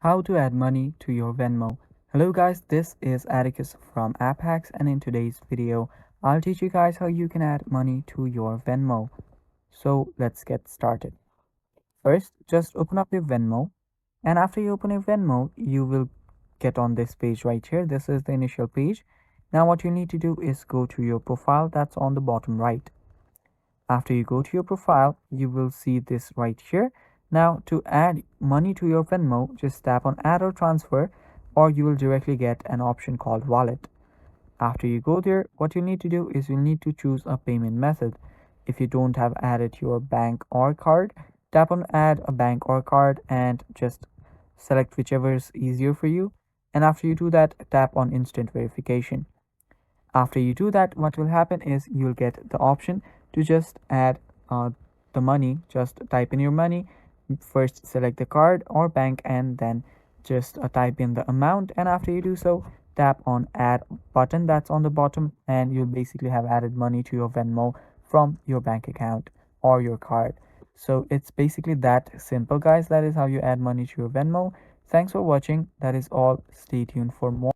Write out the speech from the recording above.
How to add money to your Venmo. Hello guys, this is Atticus from App Hacks, and in today's video, I'll teach you guys how you can add money to your Venmo. So let's get started. First, just open up your Venmo, and after you open your Venmo, you will get on this page right here. This is the initial page. Now what you need to do is go to your profile that's on the bottom right. After you go to your profile, you will see this right here. Now to add money to your Venmo, just tap on add or transfer, or you will directly get an option called wallet. After you go there, what you need to do is you need to choose a payment method. If you don't have added your bank or card, tap on add a bank or card and just select whichever is easier for you. And after you do that, tap on instant verification. After you do that, what will happen is you'll get the option to just add the money. Just type in your money. First select the card or bank and then just type in the amount, and after you do so, tap on add button that's on the bottom, and you'll basically have added money to your Venmo from your bank account or your card. So it's basically that simple, guys. That is how you add money to your Venmo. Thanks for watching. That is all. Stay tuned for more.